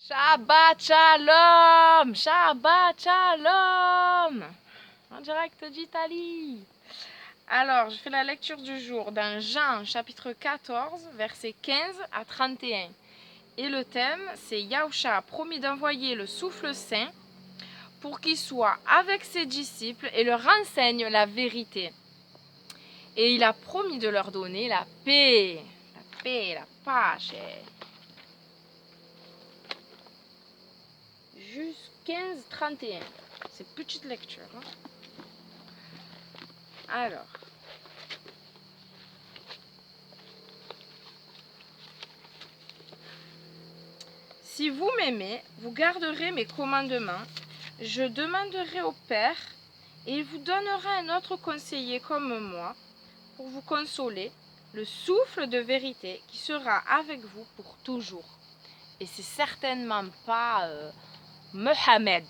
Shabbat Shalom! Shabbat Shalom! En direct d'Italie. Alors, je fais la lecture du jour dans Jean chapitre 14, versets 15 à 31. Et le thème, c'est Yahusha a promis d'envoyer le souffle saint pour qu'il soit avec ses disciples et leur enseigne la vérité. Et il a promis de leur donner la paix, la pace. Juste 15-31. C'est petite lecture. Hein. Alors. Si vous m'aimez, vous garderez mes commandements. Je demanderai au Père et il vous donnera un autre conseiller comme moi pour vous consoler, le souffle de vérité qui sera avec vous pour toujours. Et c'est certainement pas Mohamed,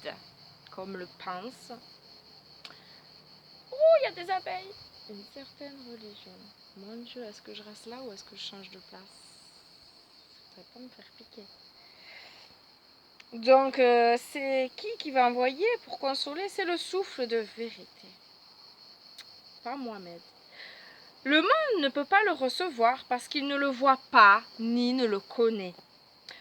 comme le pense. Oh, il y a des abeilles. Une certaine religion. Mon Dieu, est-ce que je reste là ou est-ce que je change de place? Ça ne va pas me faire piquer. Donc, c'est qui va envoyer pour consoler? C'est le souffle de vérité. Pas Mohamed. Le monde ne peut pas le recevoir parce qu'il ne le voit pas ni ne le connaît.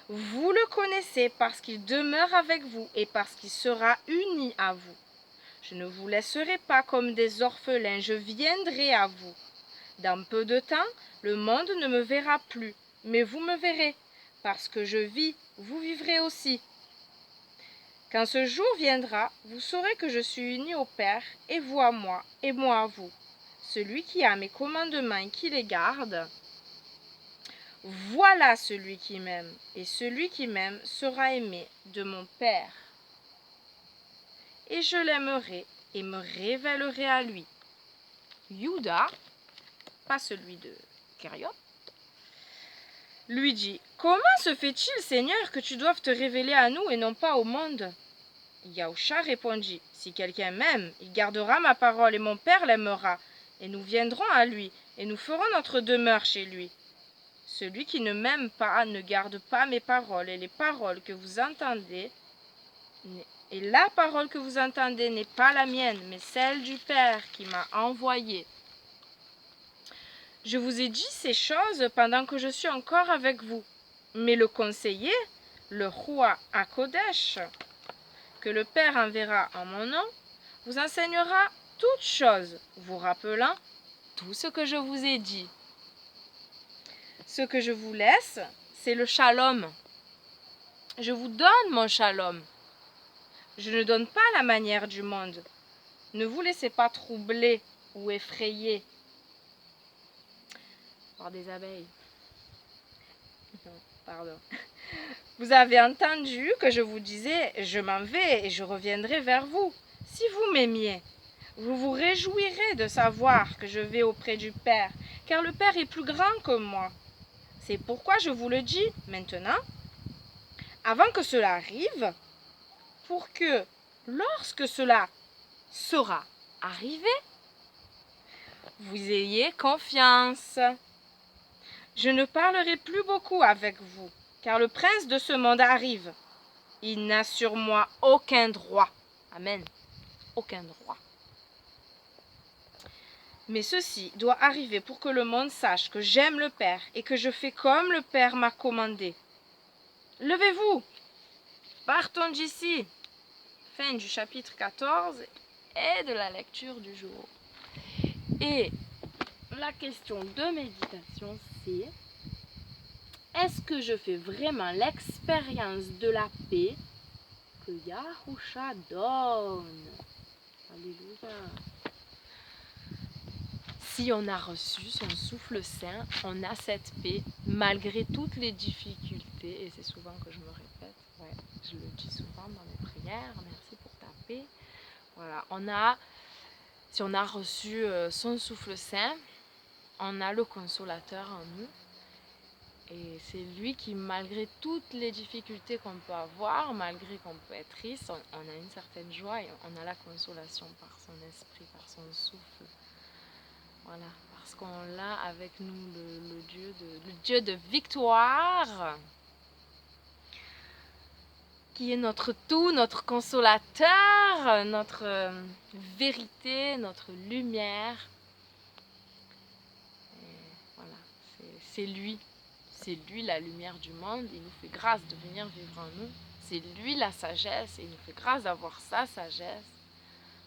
Vous le connaissez parce qu'il demeure avec vous et parce qu'il sera uni à vous. Je ne vous laisserai pas comme des orphelins, je viendrai à vous. Dans peu de temps, le monde ne me verra plus, mais vous me verrez. Parce que je vis, vous vivrez aussi. Quand ce jour viendra, vous saurez que je suis uni au Père, et vous à moi, et moi à vous. Celui qui a mes commandements et qui les garde, voilà celui qui m'aime, et celui qui m'aime sera aimé de mon Père. Et je l'aimerai et me révélerai à lui. Judas, pas celui de Kériot, lui dit, comment se fait-il, Seigneur, que tu doives te révéler à nous et non pas au monde? Yahusha répondit, si quelqu'un m'aime, il gardera ma parole et mon Père l'aimera, et nous viendrons à lui, et nous ferons notre demeure chez lui. Celui qui ne m'aime pas ne garde pas mes paroles, et les paroles que vous entendez, et la parole que vous entendez n'est pas la mienne, mais celle du Père qui m'a envoyé. Je vous ai dit ces choses pendant que je suis encore avec vous, mais le conseiller, le roi Akodesh, que le Père enverra en mon nom, vous enseignera toutes choses, vous rappelant tout ce que je vous ai dit. Ce que je vous laisse, c'est le shalom. Je vous donne mon shalom. Je ne donne pas la manière du monde. Ne vous laissez pas troubler ou effrayer par des abeilles. Non, pardon. Vous avez entendu que je vous disais, je m'en vais et je reviendrai vers vous. Si vous m'aimiez, vous vous réjouirez de savoir que je vais auprès du Père, car le Père est plus grand que moi. C'est pourquoi je vous le dis maintenant, avant que cela arrive, pour que, lorsque cela sera arrivé, vous ayez confiance. Je ne parlerai plus beaucoup avec vous, car le prince de ce monde arrive. Il n'a sur moi aucun droit. Amen. Aucun droit. Mais ceci doit arriver pour que le monde sache que j'aime le Père et que je fais comme le Père m'a commandé. Levez-vous, partons d'ici. Fin du chapitre 14 et de la lecture du jour. Et la question de méditation, c'est: est-ce que je fais vraiment l'expérience de la paix que Yahusha donne? Alléluia. Si on a reçu son souffle saint, on a cette paix malgré toutes les difficultés. Et c'est souvent que je me répète, ouais, je le dis souvent dans mes prières, merci pour ta paix. Voilà, si on a reçu son souffle saint, on a le consolateur en nous. Et c'est lui qui, malgré toutes les difficultés qu'on peut avoir, malgré qu'on peut être triste, on a une certaine joie et on a la consolation par son esprit, par son souffle. Voilà, parce qu'on l'a avec nous, le Dieu de victoire. qui est notre tout, notre consolateur, notre vérité, notre lumière. Et voilà, c'est lui. C'est lui la lumière du monde. Il nous fait grâce de venir vivre en nous. C'est lui la sagesse. Et il nous fait grâce d'avoir sa sagesse.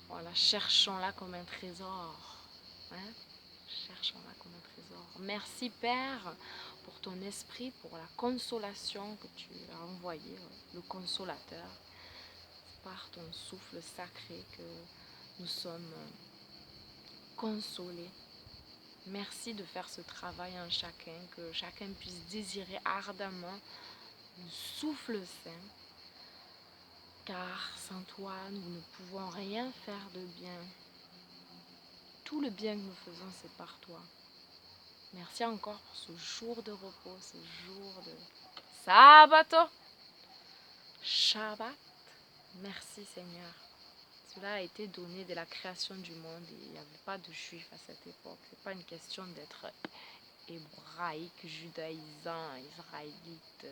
Voilà, cherchons-la comme un trésor. Hein? Cherchons-la comme un trésor. Merci Père pour ton esprit, pour la consolation que tu as envoyée, le consolateur. Par ton souffle sacré que nous sommes consolés. Merci de faire ce travail en chacun, que chacun puisse désirer ardemment le souffle saint, car sans toi, nous ne pouvons rien faire de bien. Tout le bien que nous faisons, c'est par toi. Merci encore pour ce jour de repos, ce jour de Sabbato, Shabbat. Merci Seigneur. Cela a été donné dès la création du monde et il n'y avait pas de juifs à cette époque. Ce n'est pas une question d'être hébraïque, judaïsant, israélite,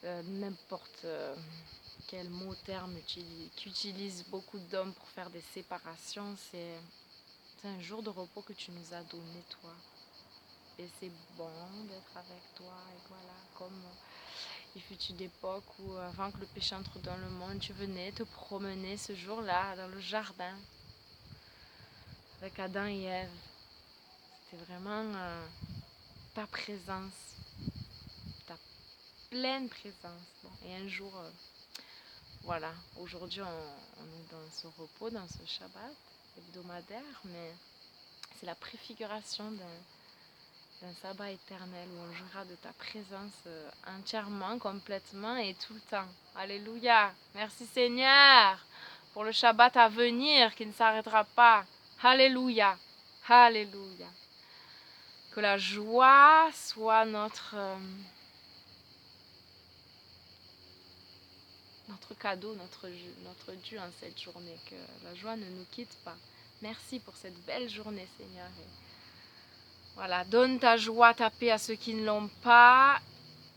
n'importe quel mot, terme qu'utilisent beaucoup d'hommes pour faire des séparations. C'est un jour de repos que tu nous as donné, toi. Et c'est bon d'être avec toi. Et voilà, comme il fut une époque où, avant que le péché entre dans le monde, tu venais te promener ce jour-là dans le jardin avec Adam et Ève. C'était vraiment ta présence, ta pleine présence. Bon, et un jour, voilà, aujourd'hui on est dans ce repos, dans ce Shabbat hebdomadaire, mais c'est la préfiguration d'un sabbat éternel où on jouera de ta présence entièrement, complètement et tout le temps. Alléluia. Merci Seigneur pour le Shabbat à venir qui ne s'arrêtera pas. Alléluia. Alléluia. Que la joie soit notre cadeau, notre Dieu en cette journée. Que la joie ne nous quitte pas. Merci pour cette belle journée Seigneur. Voilà, donne ta joie, ta paix à ceux qui ne l'ont pas.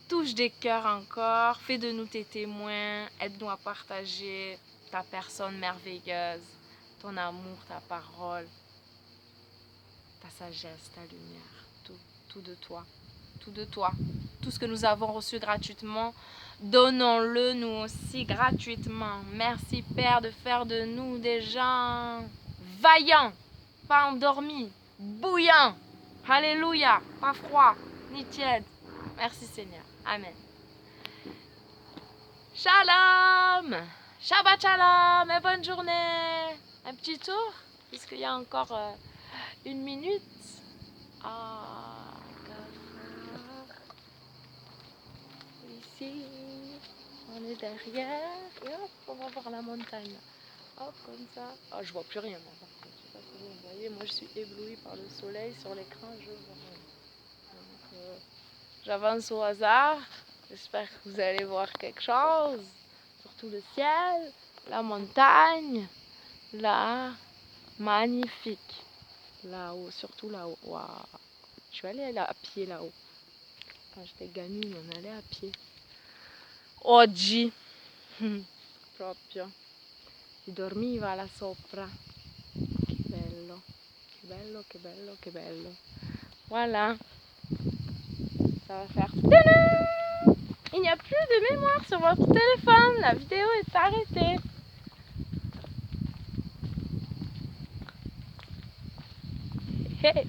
Touche des cœurs encore. Fais de nous tes témoins. Aide-nous à partager ta personne merveilleuse, ton amour, ta parole, ta sagesse, ta lumière. Tout de toi. Tout de toi. Tout ce que nous avons reçu gratuitement, donnons-le nous aussi gratuitement. Merci Père de faire de nous des gens vaillants, pas endormis, bouillants. Alléluia, pas froid, ni tiède. Merci Seigneur. Amen. Shalom. Shabbat shalom et bonne journée. Un petit tour, puisqu'il y a encore 1 minute. Ici, on est derrière. Et hop, on va voir la montagne. Hop, comme ça. Ah, je vois plus rien. Moi, par contre. Je sais pas si vous voyez. Moi, je suis éblouie par le soleil. Sur l'écran, je vois rien. Donc, j'avance au hasard. J'espère que vous allez voir quelque chose. Surtout le ciel, la montagne. Là, magnifique. Là-haut, surtout là-haut. Waouh. Je suis allée à pied là-haut. Quand j'étais gamine, on allait à pied. Oggi, proprio, si dormiva là sopra. Che bello, che bello, che bello, che bello. Voilà. Ça va faire tadam! Il n'y a plus de mémoire sur votre téléphone. La vidéo est arrêtée. Hey.